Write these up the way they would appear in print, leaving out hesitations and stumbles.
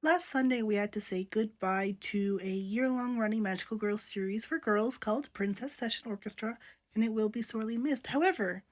Last Sunday, we had to say goodbye to a year-long running Magical Girls series for girls called Session Orchestra, and it will be sorely missed. However,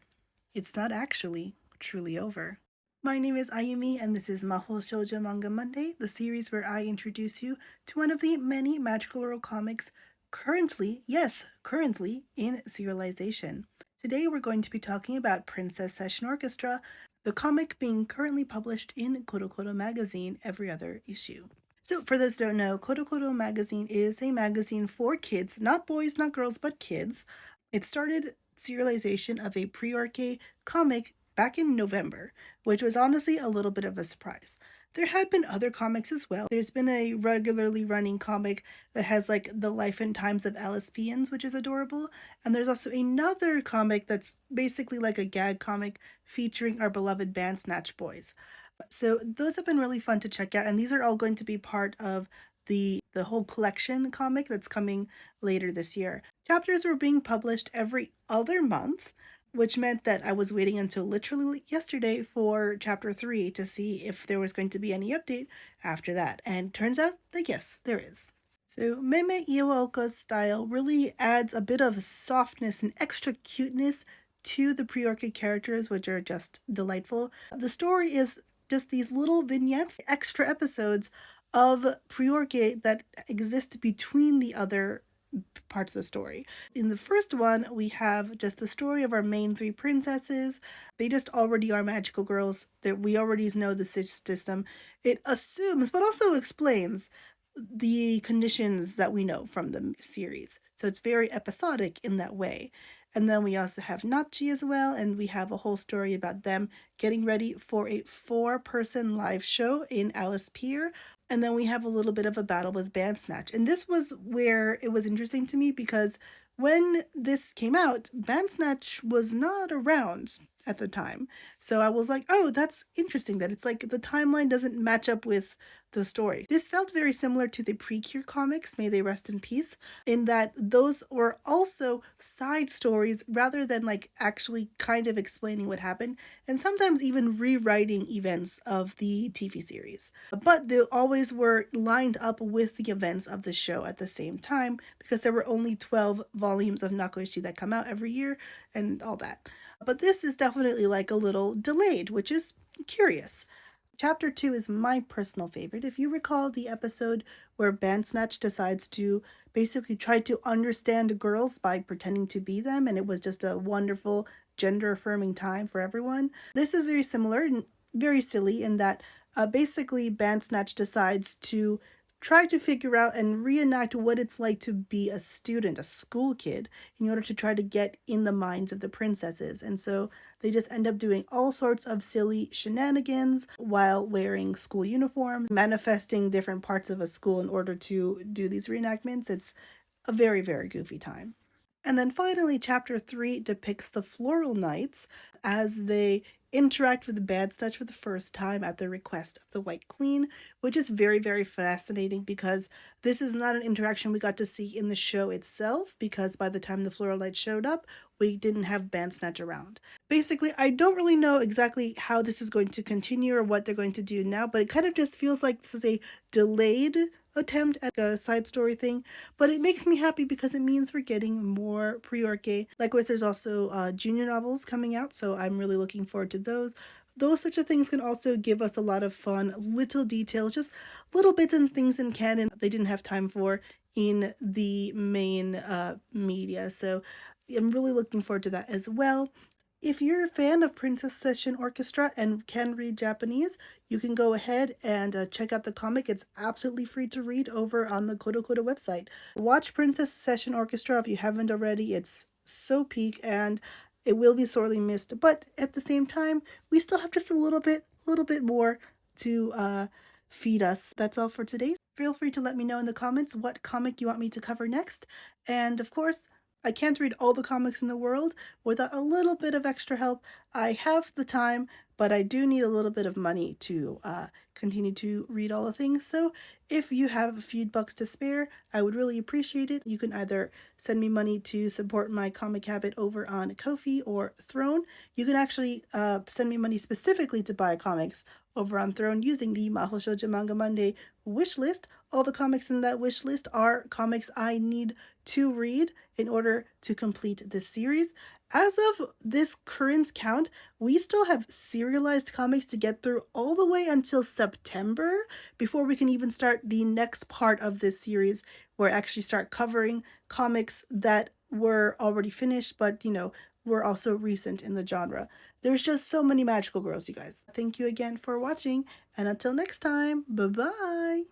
it's not actually truly over. My name is Ayumi, and this is Maho Shoujo Manga Monday, the series where I introduce you to one of the many Magical Girl comics currently, yes, currently, in serialization. Today we're going to be talking about Princess Session Orchestra, the comic being currently published in Corocoro magazine every other issue. So, for those who don't know, Corocoro magazine is a magazine for kids, not boys, not girls, but kids. It started serialization of a PriOrche comic back in November, which was honestly a little bit of a surprise. There had been other comics as well. There's been a regularly running comic that has like the life and times of LSPNs, which is adorable. And there's also another comic that's basically like a gag comic featuring our beloved Bandsnatch boys. So those have been really fun to check out, and these are all going to be part of the whole collection comic that's coming later this year. Chapters were being published every other month, which meant that I was waiting until literally yesterday for chapter 3 to see if there was going to be any update after that. And turns out that yes, there is. So Meme Iwaoka's style really adds a bit of softness and extra cuteness to the PriOrche characters, which are just delightful. The story is just these little vignettes, extra episodes of PriOrche that exist between the other parts of the story. In the first one, we have just the story of our main three princesses. They just already are magical girls. That we already know the system. It assumes, but also explains the conditions that we know from the series. So it's very episodic in that way. And then we also have Nachi as well, and we have a whole story about them getting ready for a 4-person live show in Alice Pier. And then we have a little bit of a battle with Bandsnatch. And this was where it was interesting to me because when this came out, Bandsnatch was not around at the time. So I was like, oh, that's interesting that it's like the timeline doesn't match up with the story. This felt very similar to the Precure comics, may they rest in peace, in that those were also side stories rather than like actually kind of explaining what happened, and sometimes even rewriting events of the TV series. But they always were lined up with the events of the show at the same time because there were only 12 volumes of Nakoishi that come out every year and all that. But this is definitely like a little delayed, which is curious. Chapter 2 is my personal favorite. If you recall the episode where Bandsnatch decides to basically try to understand girls by pretending to be them, and it was just a wonderful gender affirming time for everyone, this is very similar and very silly in that basically Bandsnatch decides to try to figure out and reenact what it's like to be a student, a school kid, in order to try to get in the minds of the princesses. And so they just end up doing all sorts of silly shenanigans while wearing school uniforms, manifesting different parts of a school in order to do these reenactments. It's a very, very goofy time. And then finally, chapter 3 depicts the Floral Knights as they interact with the Bandsnatch for the first time at the request of the White Queen, which is very, very fascinating because this is not an interaction we got to see in the show itself, because by the time the Floral Knights showed up, we didn't have Bandsnatch around. Basically, I don't really know exactly how this is going to continue or what they're going to do now, but it kind of just feels like this is a delayed attempt at a side story thing, but it makes me happy because it means we're getting more PriOrche. Likewise, there's also junior novels coming out, so I'm really looking forward to those. Those sorts of things can also give us a lot of fun little details, just little bits and things in canon they didn't have time for in the main media. So I'm really looking forward to that as well. If you're a fan of Princess Session Orchestra and can read Japanese, you can go ahead and check out the comic. It's absolutely free to read over on the Corocoro website. Watch Princess Session Orchestra if you haven't already. It's so peak and it will be sorely missed. But at the same time, we still have just a little bit more to feed us. That's all for today. Feel free to let me know in the comments what comic you want me to cover next. And of course, I can't read all the comics in the world without a little bit of extra help. I have the time, but I do need a little bit of money to continue to read all the things. So if you have a few bucks to spare, I would really appreciate it. You can either send me money to support my comic habit over on Ko-fi or Throne. You can actually send me money specifically to buy comics over on Throne using the Mahou Shoujo Manga Monday wish list. All the comics in that wish list are comics I need to read in order to complete this series. As of this current count, we still have serialized comics to get through all the way until September before we can even start the next part of this series, where I actually start covering comics that were already finished, but were also recent in the genre. There's just so many magical girls, you guys. Thank you again for watching, and until next time, bye bye!